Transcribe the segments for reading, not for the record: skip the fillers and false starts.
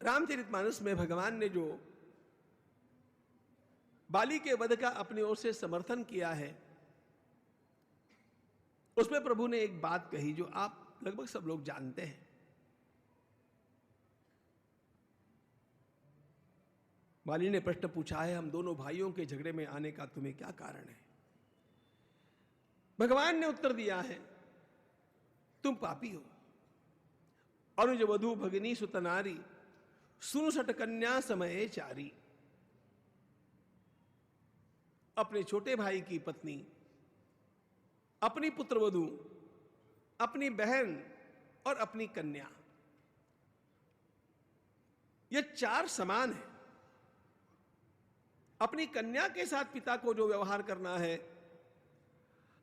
रामचरितमानस में भगवान ने जो बाली के वध का अपनी ओर से समर्थन किया है, उसमें प्रभु ने एक बात कही जो आप लगभग सब लोग जानते हैं। बाली ने प्रश्न पूछा है, हम दोनों भाइयों के झगड़े में आने का तुम्हें क्या कारण है? भगवान ने उत्तर दिया है, तुम पापी हो। अनुज वधु भगिनी सुतनारी सुनु सट कन्या समये चारी। अपने छोटे भाई की पत्नी, अपनी पुत्रवधू, अपनी बहन और अपनी कन्या, ये चार समान है। अपनी कन्या के साथ पिता को जो व्यवहार करना है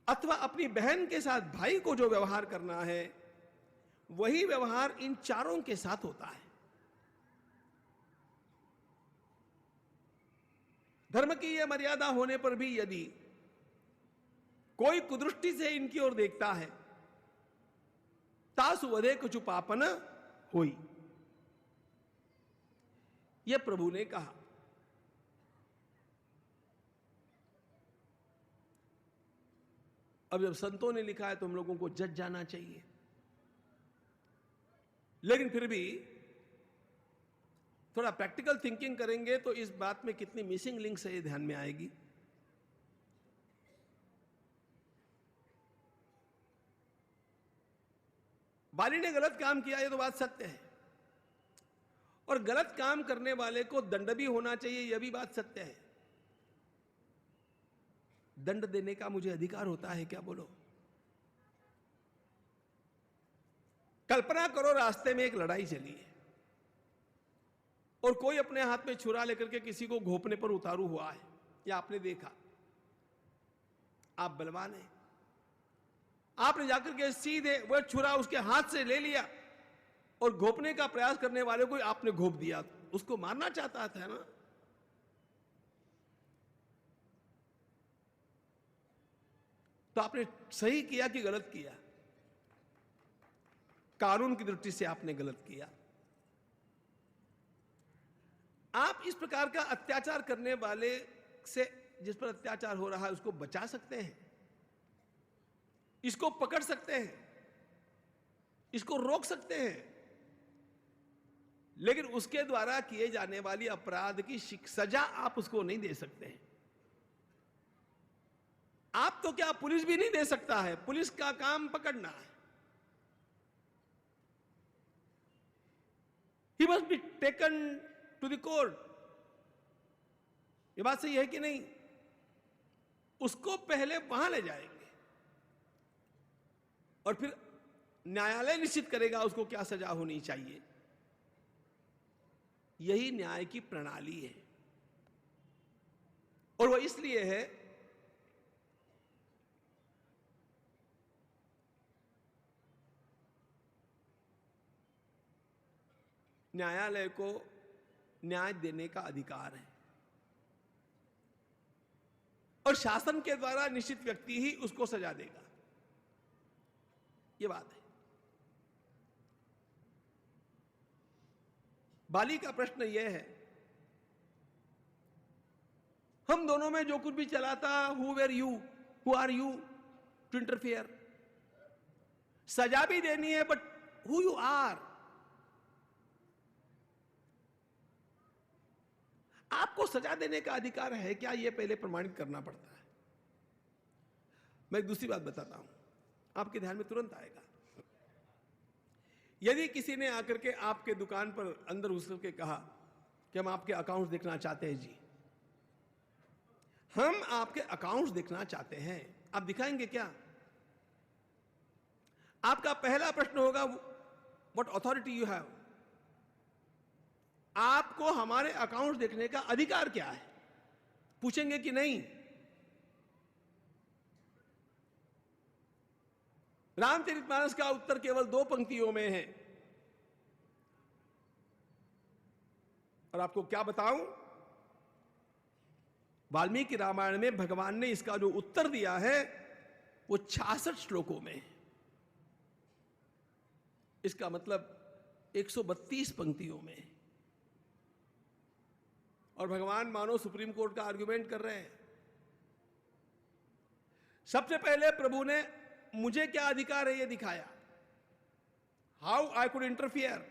अथवा अपनी बहन के साथ भाई को जो व्यवहार करना है, वही व्यवहार इन चारों के साथ होता है। धर्म की यह मर्यादा होने पर भी यदि कोई कुदृष्टि से इनकी ओर देखता है, तासु वधे कुछ पापन होई, यह प्रभु ने कहा। अब जब संतों ने लिखा है तो हम लोगों को जज जाना चाहिए, लेकिन फिर भी थोड़ा प्रैक्टिकल थिंकिंग करेंगे तो इस बात में कितनी मिसिंग लिंक्स है ये ध्यान में आएगी। बाली ने गलत काम किया, ये तो बात सत्य है, और गलत काम करने वाले को दंड भी होना चाहिए, यह भी बात सत्य है। दंड देने का मुझे अधिकार होता है क्या? बोलो। कल्पना करो रास्ते में एक लड़ाई चली है और कोई अपने हाथ में छुरा लेकर के किसी को घोंपने पर उतारू हुआ है, या आपने देखा, आप बलवान हैं, आपने जाकर के सीधे वह छुरा उसके हाथ से ले लिया और घोंपने का प्रयास करने वाले को आपने घोंप दिया, उसको मारना चाहता था ना। तो आपने सही किया कि गलत किया? कानून की दृष्टि से आपने गलत किया। आप इस प्रकार का अत्याचार करने वाले से, जिस पर अत्याचार हो रहा है, उसको बचा सकते हैं, इसको पकड़ सकते हैं, इसको रोक सकते हैं, लेकिन उसके द्वारा किए जाने वाली अपराध की सजा आप उसको नहीं दे सकते हैं। आप तो क्या, पुलिस भी नहीं दे सकता है, पुलिस का काम पकड़ना है। He must be taken to the court। ये बात सही है कि नहीं? उसको पहले वहां ले जाएंगे और फिर न्यायालय निश्चित करेगा उसको क्या सजा होनी चाहिए। यही न्याय की प्रणाली है, और वह इसलिए है न्यायालय को न्याय देने का अधिकार है, और शासन के द्वारा निश्चित व्यक्ति ही उसको सजा देगा। यह बात है। बाली का प्रश्न यह है, हम दोनों में जो कुछ भी चला था, who were you, who are you to interfere? सजा भी देनी है, बट हु यू आर? आपको सजा देने का अधिकार है क्या, यह पहले प्रमाणित करना पड़ता है। मैं एक दूसरी बात बताता हूं, आपके ध्यान में तुरंत आएगा। यदि किसी ने आकर के आपके दुकान पर अंदर घुस करके कहा कि हम आपके अकाउंट्स देखना चाहते हैं जी, हम आपके अकाउंट्स देखना चाहते हैं, आप दिखाएंगे क्या? आपका पहला प्रश्न होगा, व्हाट अथॉरिटी यू हैव? आपको हमारे अकाउंट्स देखने का अधिकार क्या है? पूछेंगे कि नहीं? रामचरितमानस का उत्तर केवल 2 पंक्तियों में है, और आपको क्या बताऊं, वाल्मीकि रामायण में भगवान ने इसका जो उत्तर दिया है वो 66 श्लोकों में है। इसका मतलब 132 पंक्तियों में है। और भगवान मानो सुप्रीम कोर्ट का आर्गुमेंट कर रहे हैं। सबसे पहले प्रभु ने मुझे क्या अधिकार है यह दिखाया, हाउ आई कुड इंटरफियर।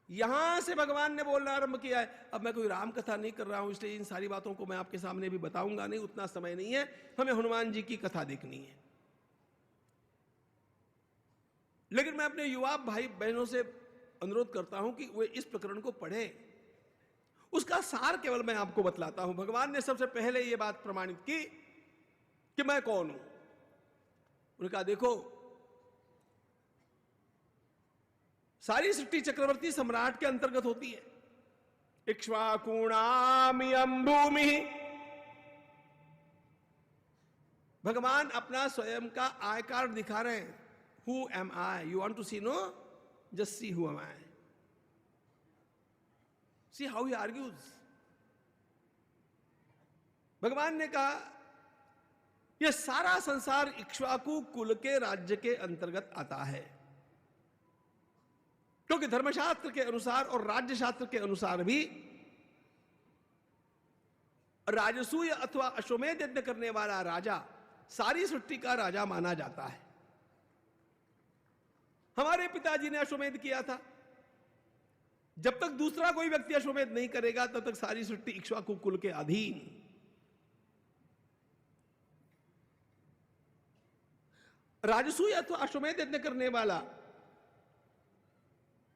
यहां से भगवान ने बोलना आरंभ किया है। अब मैं कोई राम कथा नहीं कर रहा हूं, इसलिए इन सारी बातों को मैं आपके सामने भी बताऊंगा नहीं, उतना समय नहीं है, हमें हनुमान जी की कथा देखनी है। लेकिन मैं अपने युवा भाई बहनों से अनुरोध करता हूं कि वे इस प्रकरण को पढ़ें। उसका सार केवल मैं आपको बतलाता हूं। भगवान ने सबसे पहले यह बात प्रमाणित की कि मैं कौन हूं। उन्होंने कहा देखो, सारी सृष्टि चक्रवर्ती सम्राट के अंतर्गत होती है। इक्ष्वाकुणामियं भूमि। भगवान अपना स्वयं का आई कार्ड दिखा रहे हैं। Who am I? You want to see? No? Just see who am I. See how he argues. भगवान ने कहा यह सारा संसार इक्ष्वाकु कुल के राज्य के अंतर्गत आता है, क्योंकि धर्मशास्त्र के अनुसार और राज्य शास्त्र के अनुसार भी राजसूय अथवा अश्वमेध यज्ञ करने वाला राजा सारी सृष्टि का राजा माना जाता है। हमारे पिताजी ने अश्वमेध किया था। जब तक दूसरा कोई व्यक्ति अश्वमेध नहीं करेगा तब तक सारी सृष्टि इक्ष्वाकु कुल के अधीन। राजसूय अथवा अश्वमेध यज्ञ करने वाला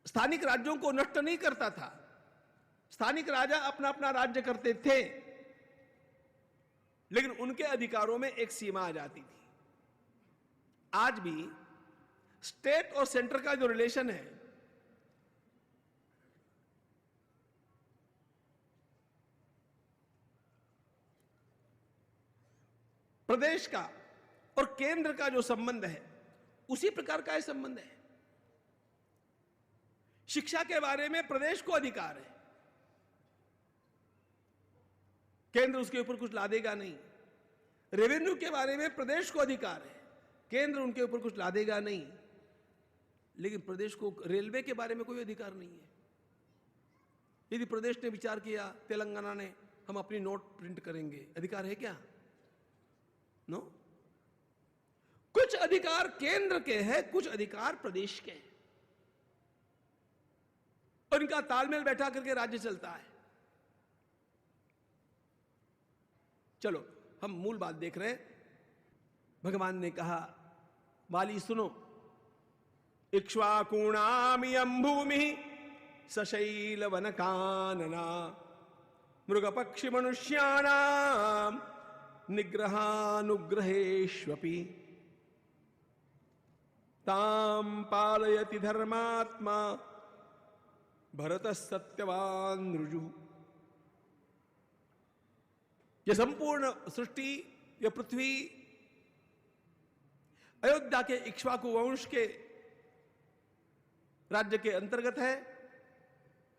स्थानिक राज्यों को नष्ट नहीं करता था। स्थानिक राजा अपना अपना राज्य करते थे, लेकिन उनके अधिकारों में एक सीमा आ जाती थी। आज भी स्टेट और सेंटर का जो रिलेशन है, प्रदेश का और केंद्र का जो संबंध है, उसी प्रकार का यह संबंध है। शिक्षा के बारे में प्रदेश को अधिकार है, केंद्र उसके ऊपर कुछ लादेगा नहीं। रेवेन्यू के बारे में प्रदेश को अधिकार है, केंद्र उनके ऊपर कुछ लादेगा नहीं। लेकिन प्रदेश को रेलवे के बारे में कोई अधिकार नहीं है। यदि प्रदेश ने विचार किया, तेलंगाना ने, हम अपनी नोट प्रिंट करेंगे, अधिकार है क्या? नो। कुछ अधिकार केंद्र के हैं, कुछ अधिकार प्रदेश के हैं, और इनका तालमेल बैठा करके राज्य चलता है। चलो हम मूल बात देख रहे हैं। भगवान ने कहा वाली सुनो, इक्ष्वाकुणामियं भूमि सशैल वन कानना मृग पक्षी मनुष्याणां निग्रहानुग्रहेष्वपि तां पालयति धर्मात्मा भरतः सत्यवान ऋजु। यह संपूर्ण सृष्टि, यह पृथ्वी अयोध्या के इक्ष्वाकु वंश के राज्य के अंतर्गत है,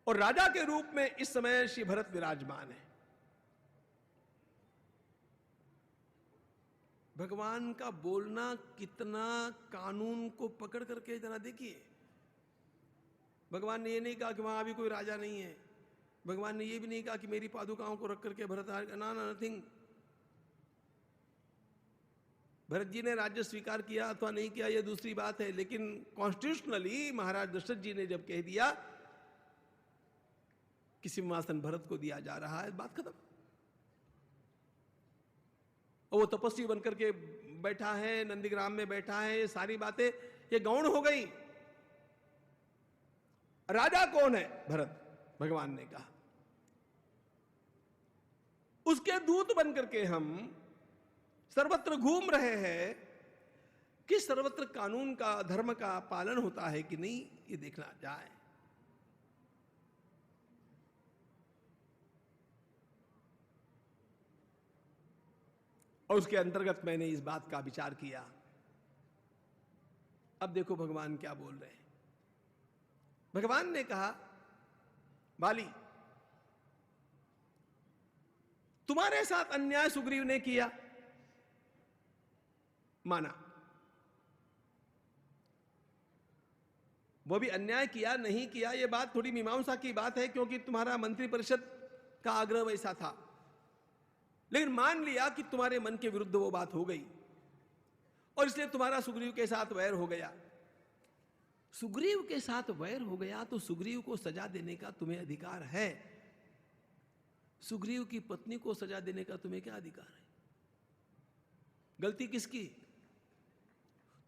और राजा के रूप में इस समय श्री भरत विराजमान है। भगवान का बोलना कितना कानून को पकड़ करके जरा देखिए। भगवान ने यह नहीं कहा कि वहां अभी कोई राजा नहीं है। भगवान ने यह भी नहीं कहा कि मेरी पादुकाओं को रख करके भरत ना, नथिंग। भरत जी ने राज्य स्वीकार किया अथवा नहीं किया यह दूसरी बात है, लेकिन कॉन्स्टिट्यूशनली महाराज दशरथ जी ने जब कह दिया कि सिंहासन भरत को दिया जा रहा है, बात खत्म। और वो तपस्वी बनकर के बैठा है, नंदीग्राम में बैठा है, ये सारी बातें ये गौण हो गई। राजा कौन है? भरत। भगवान ने कहा उसके दूत बनकर के हम सर्वत्र घूम रहे हैं कि सर्वत्र कानून का, धर्म का पालन होता है कि नहीं, ये देखना जाए। और उसके अंतर्गत मैंने इस बात का विचार किया। अब देखो भगवान क्या बोल रहे हैं। भगवान ने कहा बाली, तुम्हारे साथ अन्याय सुग्रीव ने किया, माना। वो भी अन्याय किया नहीं किया, ये बात थोड़ी मीमांसा की बात है, क्योंकि तुम्हारा मंत्री परिषद का आग्रह वैसा था, लेकिन मान लिया कि तुम्हारे मन के विरुद्ध वो बात हो गई और इसलिए तुम्हारा सुग्रीव के साथ वैर हो गया। सुग्रीव के साथ वैर हो गया तो सुग्रीव को सजा देने का तुम्हें अधिकार है। सुग्रीव की पत्नी को सजा देने का तुम्हें क्या अधिकार है? गलती किसकी?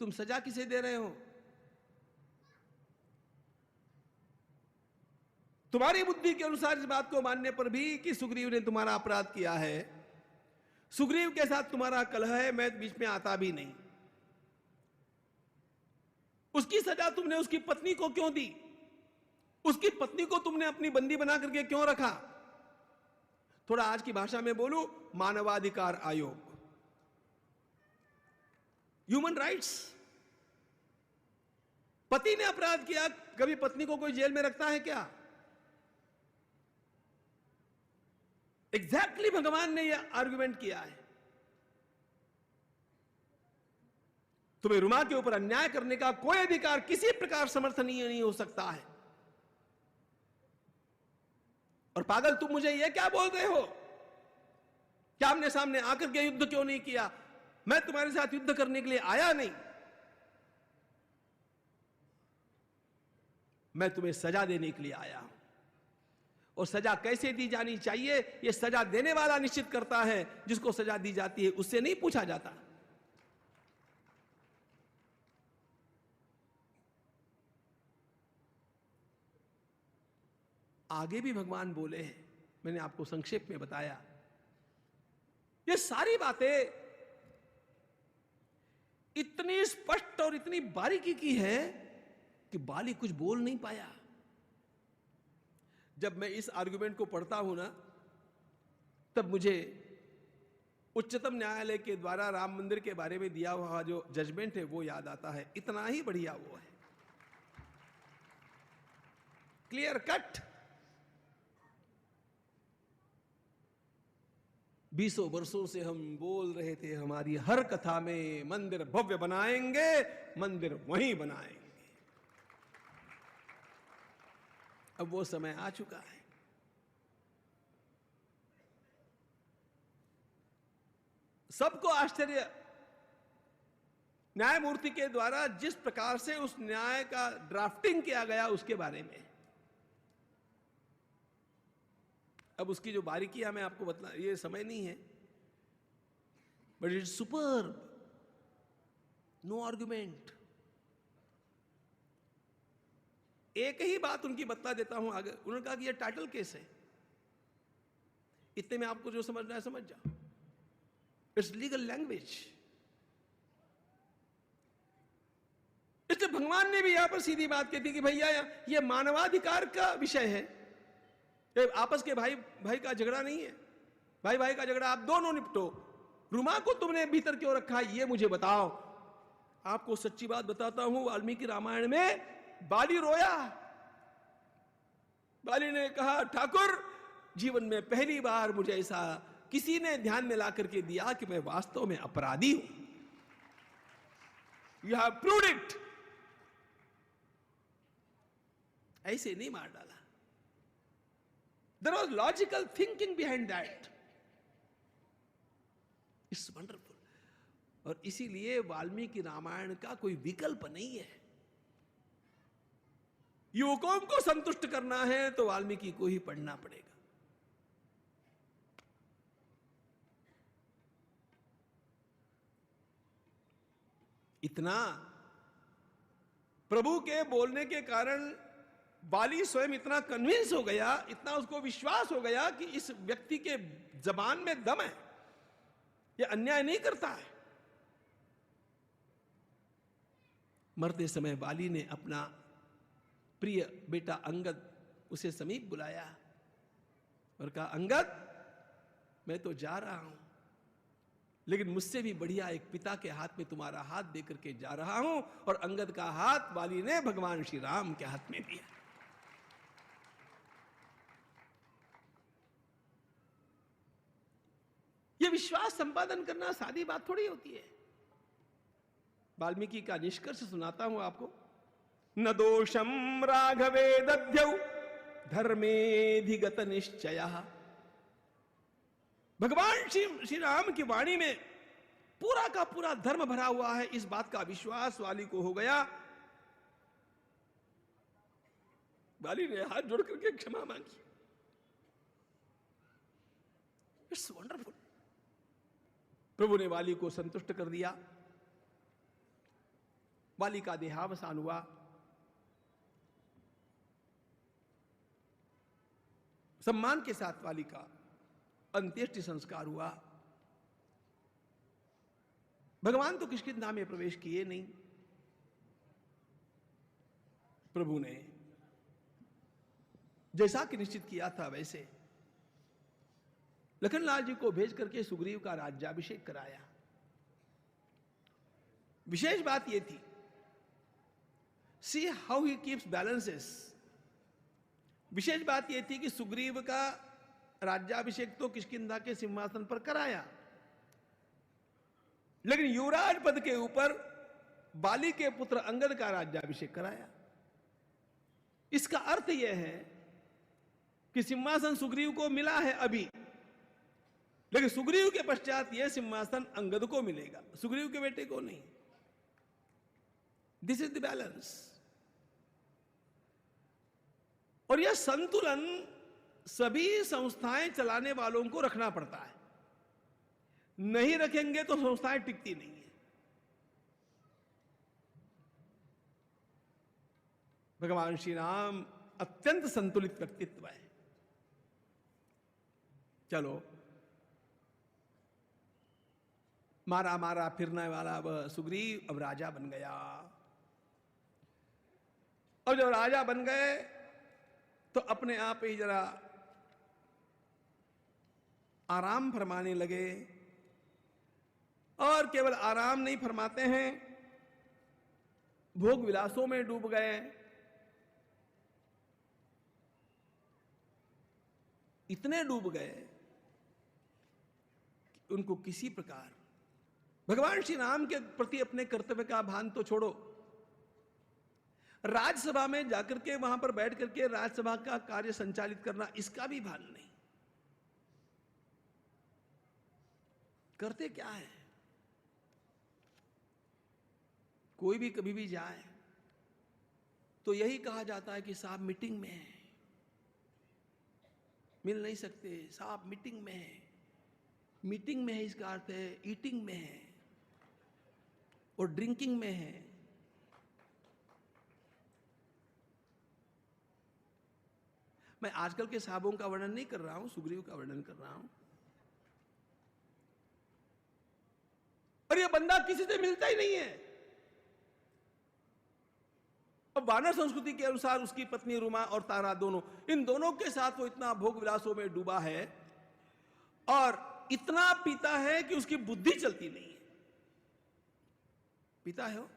तुम सजा किसे दे रहे हो? तुम्हारी बुद्धि के अनुसार इस बात को मानने पर भी कि सुग्रीव ने तुम्हारा अपराध किया है, सुग्रीव के साथ तुम्हारा कलह है, मैं बीच में आता भी नहीं। उसकी सजा तुमने उसकी पत्नी को क्यों दी? उसकी पत्नी को तुमने अपनी बंदी बना करके क्यों रखा? थोड़ा आज की भाषा में बोलूं, मानवाधिकार आयोग, ह्यूमन राइट्स। पति ने अपराध किया, कभी पत्नी को कोई जेल में रखता है क्या? एग्जैक्टली भगवान ने यह आर्गुमेंट किया है। तुम्हें रुमा के ऊपर अन्याय करने का कोई अधिकार किसी प्रकार समर्थनीय नहीं हो सकता है। और पागल, तुम मुझे यह क्या बोल रहे हो? क्या आमने सामने आकर के युद्ध क्यों नहीं किया? मैं तुम्हारे साथ युद्ध करने के लिए आया नहीं, मैं तुम्हें सजा देने के लिए आया हूं। और सजा कैसे दी जानी चाहिए, यह सजा देने वाला निश्चित करता है, जिसको सजा दी जाती है उससे नहीं पूछा जाता। आगे भी भगवान बोले हैं, मैंने आपको संक्षेप में बताया। ये सारी बातें इतनी स्पष्ट और इतनी बारीकी की है कि बाली कुछ बोल नहीं पाया। जब मैं इस आर्गुमेंट को पढ़ता हूं ना, तब मुझे उच्चतम न्यायालय के द्वारा राम मंदिर के बारे में दिया हुआ जो जजमेंट है वो याद आता है। इतना ही बढ़िया वो है, क्लियर कट। 20 वर्षों से हम बोल रहे थे हमारी हर कथा में, मंदिर भव्य बनाएंगे, मंदिर वहीं बनाएंगे। अब वो समय आ चुका है। सबको आश्चर्य न्यायमूर्ति के द्वारा जिस प्रकार से उस न्याय का ड्राफ्टिंग किया गया उसके बारे में। अब उसकी जो बारीकियां मैं आपको बता, ये समय नहीं है, but it's superb, no argument. एक ही बात उनकी बता देता हूं आगे। उन्होंने कहा कि ये टाइटल केस है, इतने में आपको जो समझना है समझ जाओ। It's legal language. इसलिए भगवान ने भी यहां पर सीधी बात कही थी कि भैया ये मानवाधिकार का विषय है, ये आपस के भाई भाई का झगड़ा नहीं है। भाई भाई का झगड़ा आप दोनों निपटो। रुमा को तुमने भीतर क्यों रखा ये मुझे बताओ। आपको सच्ची बात बताता हूं, वाल्मीकि रामायण में बाली रोया। बाली ने कहा, ठाकुर जीवन में पहली बार मुझे ऐसा किसी ने ध्यान में ला करके दिया कि मैं वास्तव में अपराधी हूं। You have proved it. ऐसे नहीं मार डाला। There was logical thinking behind that. It's wonderful. और इसीलिए वाल्मीकि रामायण का कोई विकल्प नहीं है। युवकों को संतुष्ट करना है तो वाल्मीकि को ही पढ़ना पड़ेगा। इतना प्रभु के बोलने के कारण बाली स्वयं इतना कन्विंस हो गया, इतना उसको विश्वास हो गया कि इस व्यक्ति के जबान में दम है, ये अन्याय नहीं करता है। मरते समय बाली ने अपना प्रिय बेटा अंगद उसे समीप बुलाया और कहा, अंगद मैं तो जा रहा हूं, लेकिन मुझसे भी बढ़िया एक पिता के हाथ में तुम्हारा हाथ देकर के जा रहा हूं। और अंगद का हाथ बाली ने भगवान श्री राम के हाथ में दिया। यह विश्वास संपादन करना सादी बात थोड़ी होती है। वाल्मीकि का निष्कर्ष सुनाता हूं आपको। न दोषम राघवे दध्यौ धर्मेधिगत निश्चयः भगवान श्री राम की वाणी में पूरा का पूरा धर्म भरा हुआ है, इस बात का विश्वास वाली को हो गया। वाली ने हाथ जोड़ करके क्षमा मांगी। It's wonderful. प्रभु ने वाली को संतुष्ट कर दिया। वाली का देहावसान हुआ। सम्मान के साथ वाली का अंत्येष्टि संस्कार हुआ। भगवान तो किष्किंधा में प्रवेश किए नहीं। प्रभु ने जैसा कि निश्चित किया था वैसे लखनलाल जी को भेज करके सुग्रीव का राज्याभिषेक कराया। विशेष बात यह थी, see how he keeps balances. विशेष बात यह थी कि सुग्रीव का राज्याभिषेक तो किष्किंधा के सिंहासन पर कराया, लेकिन युवराज पद के ऊपर बाली के पुत्र अंगद का राज्याभिषेक कराया। इसका अर्थ यह है कि सिंहासन सुग्रीव को मिला है अभी, लेकिन सुग्रीव के पश्चात यह सिंहासन अंगद को मिलेगा, सुग्रीव के बेटे को नहीं। This is the balance. और यह संतुलन सभी संस्थाएं चलाने वालों को रखना पड़ता है। नहीं रखेंगे तो संस्थाएं टिकती नहीं है। भगवान श्री राम अत्यंत संतुलित व्यक्तित्व है। चलो, मारा मारा फिरने वाला वह सुग्रीव अब राजा बन गया। और जब राजा बन गए तो अपने आप ही जरा आराम फरमाने लगे। और केवल आराम नहीं फरमाते हैं, भोग विलासों में डूब गए। इतने डूब गए कि उनको किसी प्रकार भगवान श्री राम के प्रति अपने कर्तव्य का भान तो छोड़ो, राज्यसभा में जाकर के वहां पर बैठ करके राज्यसभा का कार्य संचालित करना, इसका भी भान नहीं। करते क्या है? कोई भी कभी भी जाए तो यही कहा जाता है कि साहब मीटिंग में है, मिल नहीं सकते, साहब मीटिंग में है। मीटिंग में है इसका अर्थ है ईटिंग में है और ड्रिंकिंग में है। मैं आजकल के साहबों का वर्णन नहीं कर रहा हूं, सुग्रीव का वर्णन कर रहा हूं। और यह बंदा किसी से मिलता ही नहीं है। अब वानर संस्कृति के अनुसार उसकी पत्नी रुमा और तारा दोनों, इन दोनों के साथ वो इतना भोग विलासों में डूबा है और इतना पीता है कि उसकी बुद्धि चलती नहीं है। पीता है वो,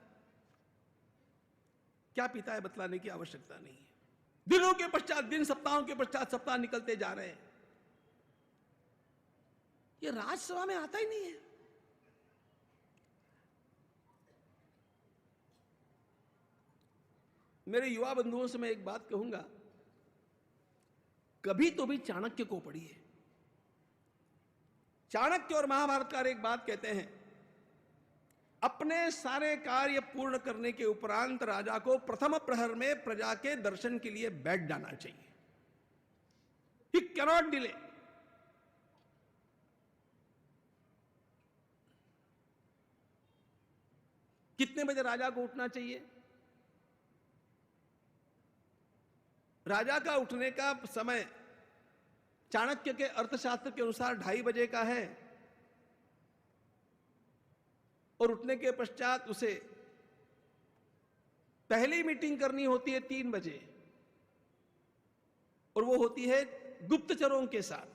क्या पीता है बतलाने की आवश्यकता नहीं है। दिनों के पश्चात दिन, सप्ताहों के पश्चात सप्ताह निकलते जा रहे हैं। ये राज्यसभा में आता ही नहीं है। मेरे युवा बंधुओं से मैं एक बात कहूंगा, कभी तो भी चाणक्य को पढ़िए। चाणक्य और महाभारतकार एक बात कहते हैं, अपने सारे कार्य पूर्ण करने के उपरांत राजा को प्रथम प्रहर में प्रजा के दर्शन के लिए बैठ जाना चाहिए। ही कैनॉट डिले। कितने बजे राजा को उठना चाहिए? राजा का उठने का समय चाणक्य के अर्थशास्त्र के अनुसार 2:30 बजे का है और उठने के पश्चात उसे पहली मीटिंग करनी होती है 3 बजे और वो होती है गुप्तचरों के साथ।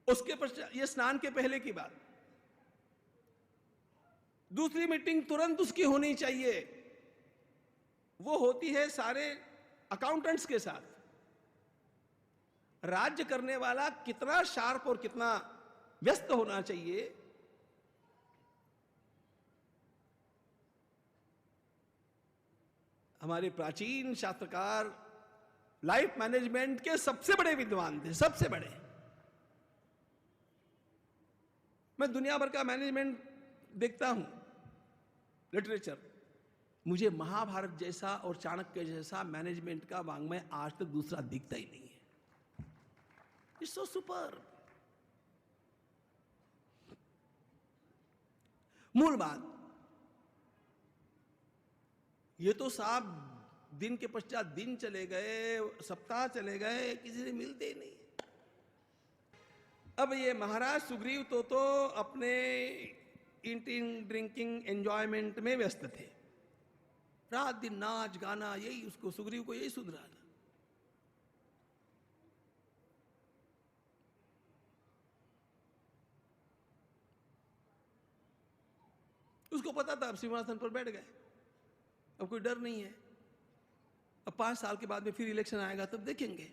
उसके पश्चात ये स्नान के पहले की बात। दूसरी मीटिंग तुरंत उसकी होनी चाहिए, वो होती है सारे अकाउंटेंट्स के साथ। राज्य करने वाला कितना शार्प और कितना व्यस्त होना चाहिए, हमारे प्राचीन शास्त्रकार लाइफ मैनेजमेंट के सबसे बड़े विद्वान थे, सबसे बड़े। मैं दुनिया भर का मैनेजमेंट देखता हूं, लिटरेचर, मुझे महाभारत जैसा और चाणक्य जैसा मैनेजमेंट का वांग्मय आज तक दूसरा दिखता ही नहीं है। It's so super. मूल बात ये तो साहब दिन के पश्चात दिन चले गए, सप्ताह चले गए, किसी से मिलते ही नहीं। अब ये महाराज सुग्रीव तो अपने ईटिंग ड्रिंकिंग एंजॉयमेंट में व्यस्त थे, रात दिन नाच गाना, यही उसको, सुग्रीव को यही सुन रहा था। उसको पता था अब सिंहासन पर बैठ गए, अब कोई डर नहीं है। अब 5 साल के बाद में फिर इलेक्शन आएगा, तब देखेंगे।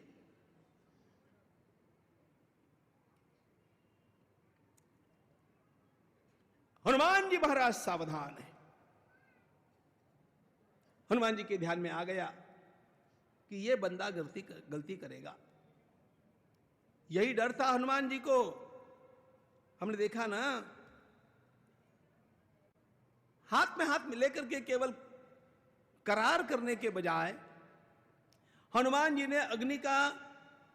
हनुमान जी महाराज सावधान है। हनुमान जी के ध्यान में आ गया कि यह बंदा गलती करेगा। यही डर था हनुमान जी को। हमने देखा ना, हाथ में हाथ लेकर के केवल करार करने के बजाय हनुमान जी ने अग्नि का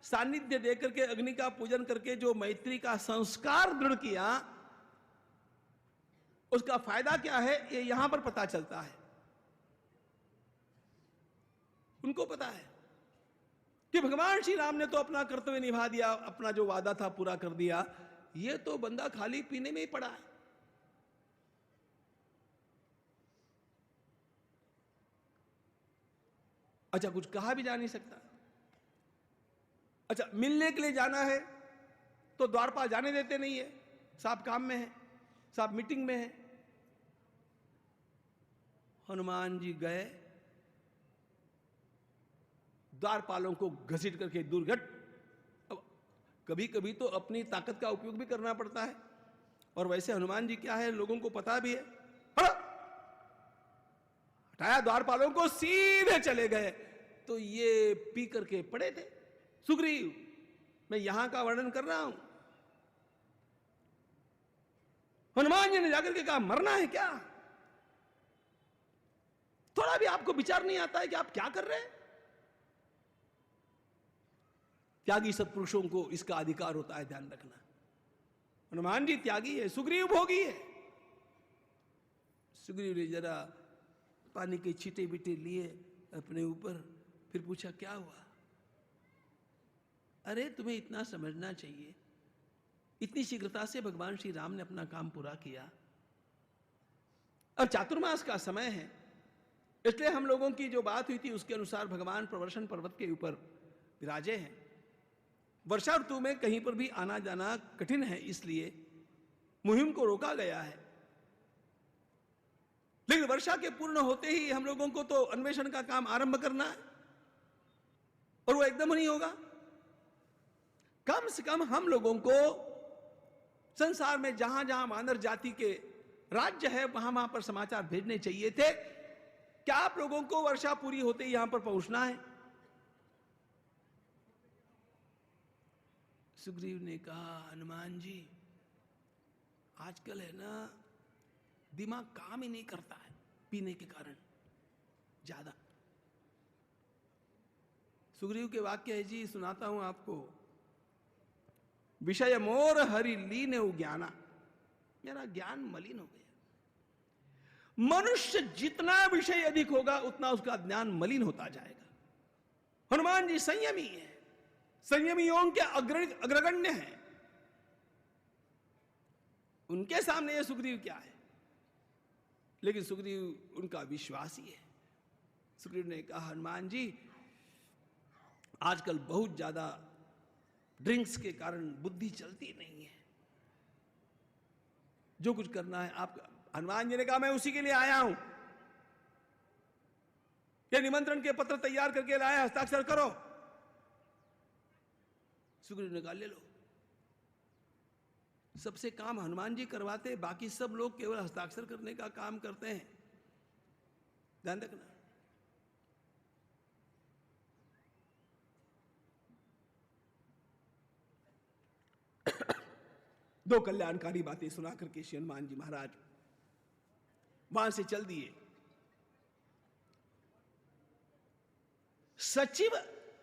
सानिध्य देकर के, अग्नि का पूजन करके जो मैत्री का संस्कार दृढ़ किया, उसका फायदा क्या है ये यहां पर पता चलता है। उनको पता है कि भगवान श्री राम ने तो अपना कर्तव्य निभा दिया, अपना जो वादा था पूरा कर दिया, ये तो बंदा खाली पीने में ही पड़ा है। अच्छा, कुछ कहा भी जा नहीं सकता। अच्छा, मिलने के लिए जाना है तो द्वारपाल जाने देते नहीं है, साहब काम में है, साहब मीटिंग में है। हनुमान जी गए, द्वारपालों को घसीट करके दूर हट। अब कभी कभी तो अपनी ताकत का उपयोग भी करना पड़ता है, और वैसे हनुमान जी क्या है, लोगों को पता भी है। हटाया द्वारपालों को, सीधे चले गए। तो ये पी करके पड़े थे। सुग्रीव, मैं यहां का वर्णन कर रहा हूं। हनुमान जी ने जाकर के कहा, मरना है क्या? थोड़ा भी आपको विचार नहीं आता है कि आप क्या कर रहे हैं? त्यागी सत्पुरुषों को इसका अधिकार होता है, ध्यान रखना। हनुमान जी त्यागी है, सुग्रीव भोगी है। सुग्रीव ने जरा पानी के छींटे बीटे लिए अपने ऊपर, फिर पूछा क्या हुआ? अरे तुम्हें इतना समझना चाहिए, इतनी शीघ्रता से भगवान श्री राम ने अपना काम पूरा किया। अब चातुर्मास का समय है, इसलिए हम लोगों की जो बात हुई थी उसके अनुसार भगवान प्रवर्षण पर्वत के ऊपर विराजे हैं। वर्षा ऋतु में कहीं पर भी आना जाना कठिन है, इसलिए मुहिम को रोका गया है। लेकिन वर्षा के पूर्ण होते ही हम लोगों को तो अन्वेषण का काम आरंभ करना है, और वो एकदम नहीं होगा। कम से कम हम लोगों को संसार में जहां जहां मानव जाति के राज्य है वहां वहां पर समाचार भेजने चाहिए थे। क्या आप लोगों को वर्षा पूरी होते ही यहां पर पहुंचना है? सुग्रीव ने कहा, हनुमान जी आजकल है ना, दिमाग काम ही नहीं करता है पीने के कारण ज्यादा। सुग्रीव के वाक्य है जी, सुनाता हूं आपको। विषय मोर हरि लीन ज्ञाना, मेरा ज्ञान मलिन हो गया। मनुष्य जितना विषय अधिक होगा उतना उसका ज्ञान मलिन होता जाएगा। हनुमान जी संयमी है, संयमियों के अग्रगण्य है। उनके सामने ये सुग्रीव क्या है? लेकिन सुग्रीव उनका विश्वासी है। सुग्रीव ने कहा, हनुमान जी आजकल बहुत ज्यादा ड्रिंक्स के कारण बुद्धि चलती नहीं है, जो कुछ करना है आप। हनुमान जी ने कहा, मैं उसी के लिए आया हूं। ये निमंत्रण के पत्र तैयार करके लाया, हस्ताक्षर करो। सुग्रीव ने कहा, ले लो। सबसे काम हनुमान जी करवाते, बाकी सब लोग केवल हस्ताक्षर करने का काम करते हैं, ध्यान रखना। दो कल्याणकारी बातें सुना करके श्री हनुमान जी महाराज वहां से चल दिए। सचिव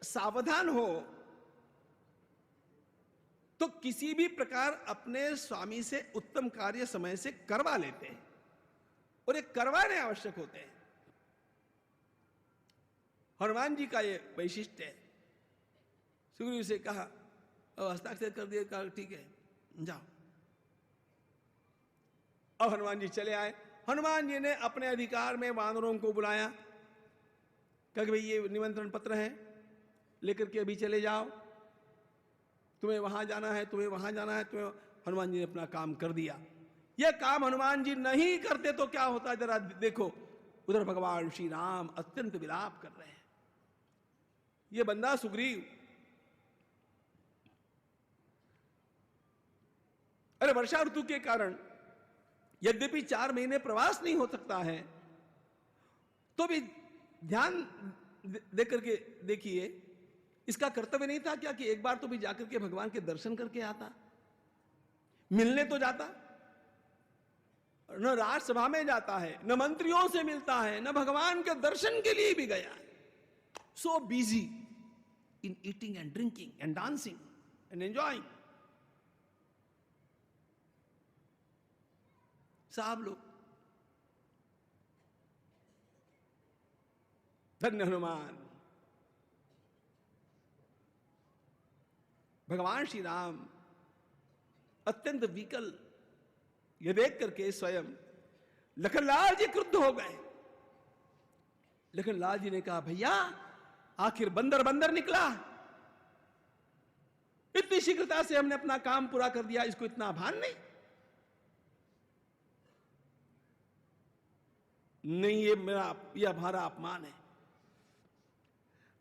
सावधान हो तो किसी भी प्रकार अपने स्वामी से उत्तम कार्य समय से करवा लेते हैं, और ये करवाने आवश्यक होते हैं। हनुमान जी का ये वैशिष्ट्य है। सुग्रीव से कहा, हस्ताक्षर कर दिए, कहा ठीक है जाओ। अब हनुमान जी चले आए। हनुमान जी ने अपने अधिकार में वानरों को बुलाया, कहा कि भाई ये निमंत्रण पत्र है, लेकर के अभी चले जाओ, तुम्हें वहां जाना है, तुम्हें वहां जाना है, तुम्हें। हनुमान जी ने अपना काम कर दिया। यह काम हनुमान जी नहीं करते तो क्या होता, जरा देखो। उधर भगवान श्री राम अत्यंत विलाप कर रहे हैं। ये बंदा सुग्रीव, अरे वर्षा ऋतु के कारण यद्यपि 4 महीने प्रवास नहीं हो सकता है, तो भी ध्यान देकर के देखिए, इसका कर्तव्य नहीं था क्या कि एक बार तो भी जाकर के भगवान के दर्शन करके आता, मिलने तो जाता। न राजसभा में जाता है, न मंत्रियों से मिलता है, न भगवान के दर्शन के लिए भी गया है। So busy in eating and drinking and dancing and enjoying. साहब लोग, धन्य हनुमान। भगवान श्री राम अत्यंत विकल यह देख करके स्वयं लखनलाल जी क्रुद्ध हो गए। लखनलाल जी ने कहा, भैया आखिर बंदर बंदर निकला, इतनी शीघ्रता से हमने अपना काम पूरा कर दिया, इसको इतना भान नहीं। नहीं, ये हमारा अपमान है।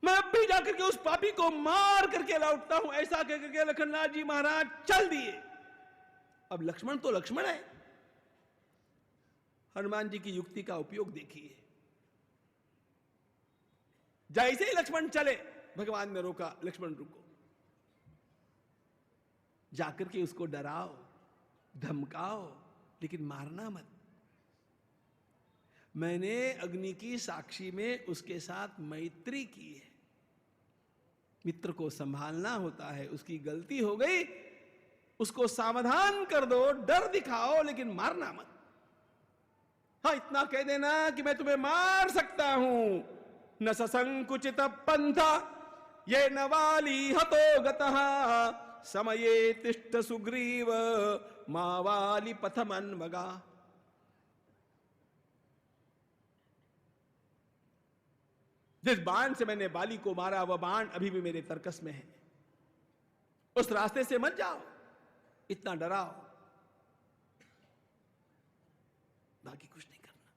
मैं अब भी जाकर के उस पापी को मार करके लौटता हूं, ऐसा कह करके लखनलाल जी महाराज चल दिए। अब लक्ष्मण तो लक्ष्मण है। हनुमान जी की युक्ति का उपयोग देखिए। जैसे ही लक्ष्मण चले, भगवान ने रोका, लक्ष्मण रुको, जाकर के उसको डराओ, धमकाओ, लेकिन मारना मत। मैंने अग्नि की साक्षी में उसके साथ मैत्री की है। मित्र को संभालना होता है, उसकी गलती हो गई, उसको सावधान कर दो, डर दिखाओ, लेकिन मारना मत। हाँ, इतना कह देना कि मैं तुम्हें मार सकता हूं। न ससंकुचित पंथा ये नवाली हतो गतः समये तिष्ठ सुग्रीव मावाली पथमन्वगा। जिस बाण से मैंने बाली को मारा, वह बाण अभी भी मेरे तरकस में है। उस रास्ते से मत जाओ, इतना डराओ, बाकी कुछ नहीं करना।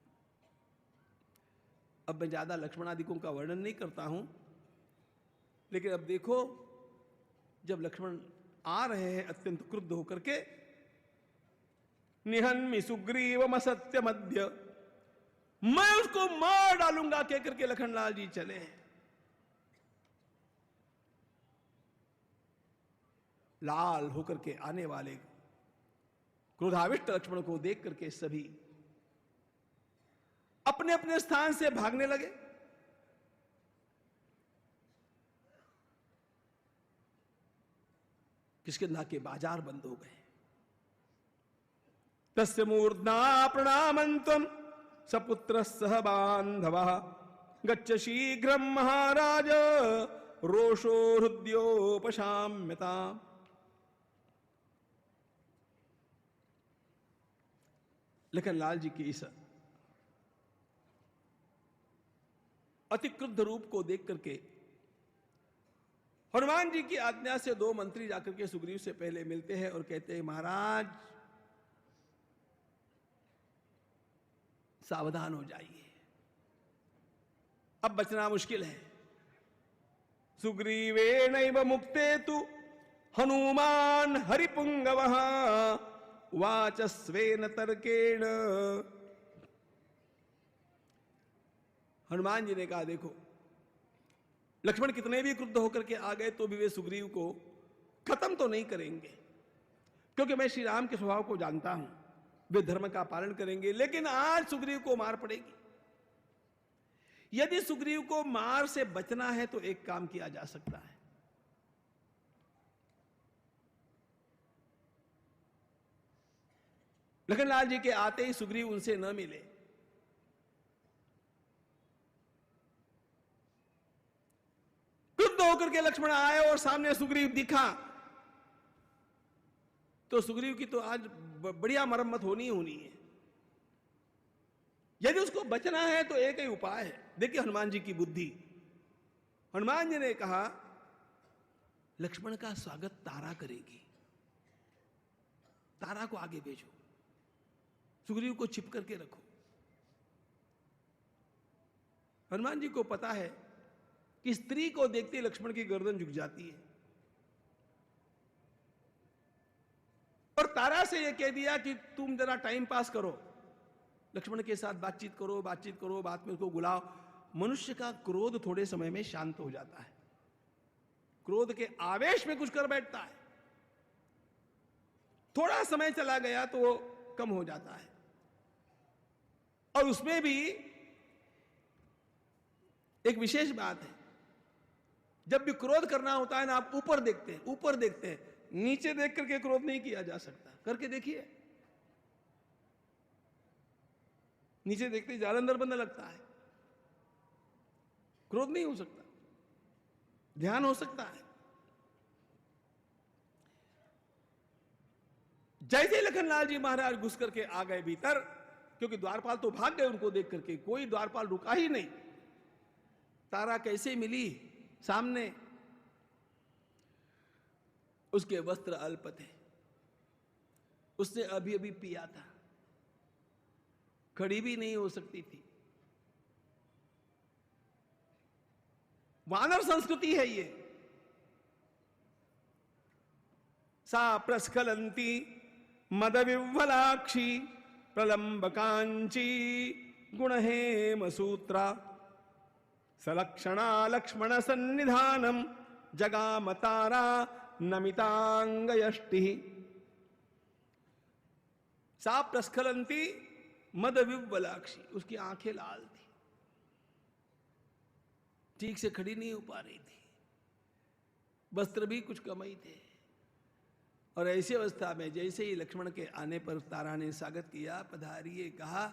अब मैं ज्यादा लक्ष्मणादिकों का वर्णन नहीं करता हूं, लेकिन अब देखो, जब लक्ष्मण आ रहे हैं अत्यंत क्रुद्ध होकर के, निहन्मि सुग्रीवम असत्य मध्य, मैं उसको मार डालूंगा कहकर के लखनलाल जी चले। लाल होकर के आने वाले क्रोधाविष्ट लक्ष्मण को देख करके सभी अपने अपने स्थान से भागने लगे। किष्किंधा के बाजार बंद हो गए। तस्य मूर्धा प्रणामन्त्वं सपुत्र सह बांधवः गच्छ शीघ्रं महाराज रोषो हृद्योपशाम्यता। लखनलाल जी की इस अति क्रुद्ध रूप को देख करके हनुमान जी की आज्ञा से 2 मंत्री जाकर के सुग्रीव से पहले मिलते हैं और कहते हैं, महाराज सावधान हो जाइए, अब बचना मुश्किल है। सुग्रीवेणैव मुक्ते तु हनुमान हरिपुंगवः वाचस्वेन तर्केण। हनुमान जी ने कहा, देखो लक्ष्मण कितने भी क्रुद्ध होकर के आ गए तो भी वे सुग्रीव को खत्म तो नहीं करेंगे, क्योंकि मैं श्री राम के स्वभाव को जानता हूं, वे धर्म का पालन करेंगे। लेकिन आज सुग्रीव को मार पड़ेगी। यदि सुग्रीव को मार से बचना है तो एक काम किया जा सकता है। लखनलाल जी के आते ही सुग्रीव उनसे न मिले। क्रुद्ध होकर के लक्ष्मण आए और सामने सुग्रीव दिखा तो सुग्रीव की तो आज बढ़िया मरम्मत होनी है। यदि उसको बचना है तो एक ही उपाय है। देखिए हनुमान जी की बुद्धि। हनुमान जी ने कहा लक्ष्मण का स्वागत तारा करेगी, तारा को आगे भेजो, सुग्रीव को छिप करके रखो। हनुमान जी को पता है कि स्त्री को देखते लक्ष्मण की गर्दन झुक जाती है, और तारा से यह कह दिया कि तुम जरा टाइम पास करो, लक्ष्मण के साथ बातचीत करो, बाद में उसको बुलाओ। मनुष्य का क्रोध थोड़े समय में शांत हो जाता है, क्रोध के आवेश में कुछ कर बैठता है, थोड़ा समय चला गया तो वो कम हो जाता है। और उसमें भी एक विशेष बात है, जब भी क्रोध करना होता है ना, आप ऊपर देखते हैं, नीचे देख करके क्रोध नहीं किया जा सकता। करके देखिए, नीचे देखते जालंधर बनने लगता है, क्रोध नहीं हो सकता, ध्यान हो सकता है। जैसे लखनलाल जी महाराज घुस करके आ गए भीतर, क्योंकि द्वारपाल तो भाग गए उनको देख करके, कोई द्वारपाल रुका ही नहीं। तारा कैसे मिली सामने? उसके वस्त्र अल्प थे, उसने अभी अभी पिया था, खड़ी भी नहीं हो सकती थी। वानर संस्कृति है ये। सा प्रस्खलंती मदविह्वलाक्षी प्रलंबकांची गुणहेम सूत्रा सलक्षणा लक्ष्मण सन्निधानम जगाम तारा नमितांगयष्टि। सा प्रस्खलंती मदविह्वलाक्षी, उसकी आंखें लाल थी, ठीक से खड़ी नहीं हो पा रही थी, वस्त्र भी कुछ कम ही थे। और ऐसी अवस्था में जैसे ही लक्ष्मण के आने पर तारा ने स्वागत किया, पधारिए कहा,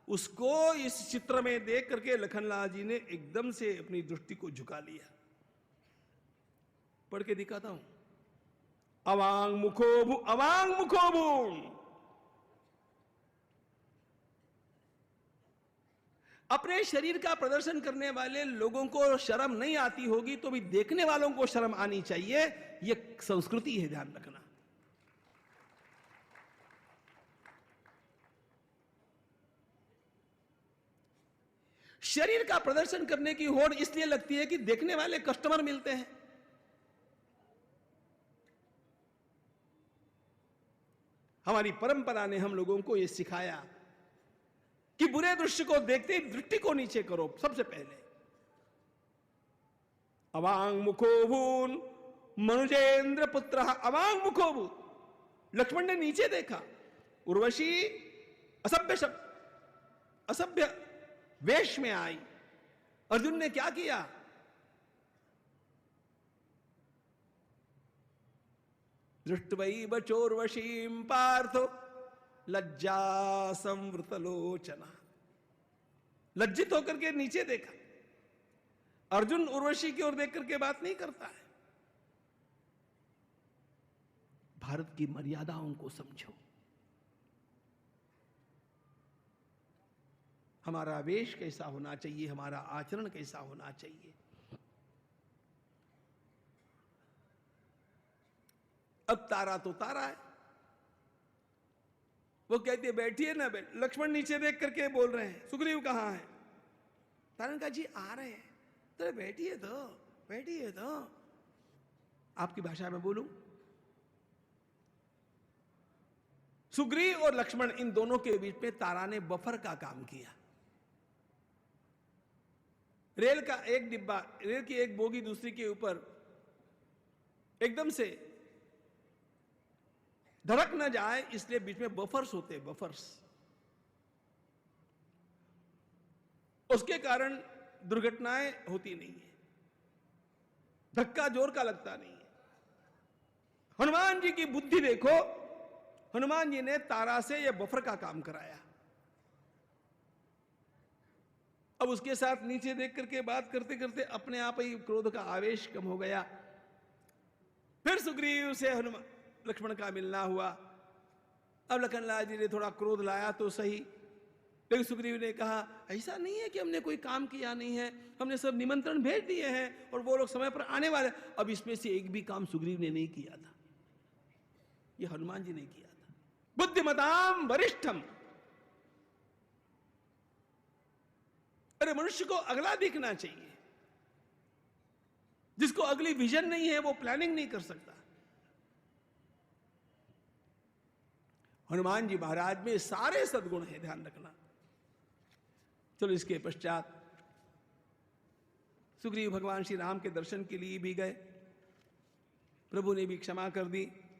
उसको इस चित्र में देख करके लखनलाल जी ने एकदम से अपनी दृष्टि को झुका लिया। पढ़ के दिखाता हूं। अवांग मुखो भू। अपने शरीर का प्रदर्शन करने वाले लोगों को शर्म नहीं आती होगी तो भी देखने वालों को शर्म आनी चाहिए। यह संस्कृति है, ध्यान रखना। शरीर का प्रदर्शन करने की होड़ इसलिए लगती है कि देखने वाले कस्टमर मिलते हैं। हमारी परंपरा ने हम लोगों को यह सिखाया कि बुरे दृश्य को देखते ही दृष्टि को नीचे करो सबसे पहले। अवांग मुखोभून मनुजेंद्र पुत्र अवांग मुखोभूत। लक्ष्मण ने नीचे देखा, उर्वशी असभ्य वेश में आई। अर्जुन ने क्या किया? दृष्टवै बचोर्वशीं पार्थो लज्जा संवृतलोचना। लज्जित होकर के नीचे देखा। अर्जुन उर्वशी की ओर देख करके बात नहीं करता है। भारत की मर्यादाओं को समझो। हमारा वेश कैसा होना चाहिए, हमारा आचरण कैसा होना चाहिए। अब तारा तो तारा है, वो कहती है बैठिए ना। लक्ष्मण नीचे देख करके बोल रहे हैं, सुग्रीव कहां है? तारा ने कहा जी आ रहे हैं। तो बैठिए तो आपकी भाषा में बोलूं। सुग्रीव और लक्ष्मण इन दोनों के बीच में तारा ने बफर का काम किया। रेल का एक डिब्बा, रेल की एक बोगी दूसरी के ऊपर एकदम से धड़क न जाए इसलिए बीच में बफर्स होते हैं, बफर्स। उसके कारण दुर्घटनाएं होती नहीं है, धक्का जोर का लगता नहीं है। हनुमान जी की बुद्धि देखो, हनुमान जी ने तारा से यह बफर का काम कराया। अब उसके साथ नीचे देख करके बात करते करते अपने आप ही क्रोध का आवेश कम हो गया। फिर सुग्रीव से हनुमान लक्ष्मण का मिलना हुआ। अब लखनलाल जी ने थोड़ा क्रोध लाया तो सही, लेकिन सुग्रीव ने कहा ऐसा नहीं है कि हमने कोई काम किया नहीं है, हमने सब निमंत्रण भेज दिए हैं और वो लोग समय पर आने वाले। अब इसमें से एक भी काम सुग्रीव ने नहीं किया था, ये हनुमान जी ने किया था। बुद्धिमताम वरिष्ठम। अरे मनुष्य को अगला दिखना चाहिए, जिसको अगली विजन नहीं है वो प्लानिंग नहीं कर सकता। हनुमान जी महाराज में सारे सद्गुण हैं, ध्यान रखना। चलो इसके पश्चात सुग्रीव भगवान श्री राम के दर्शन के लिए भी गए, प्रभु ने भी क्षमा कर दी।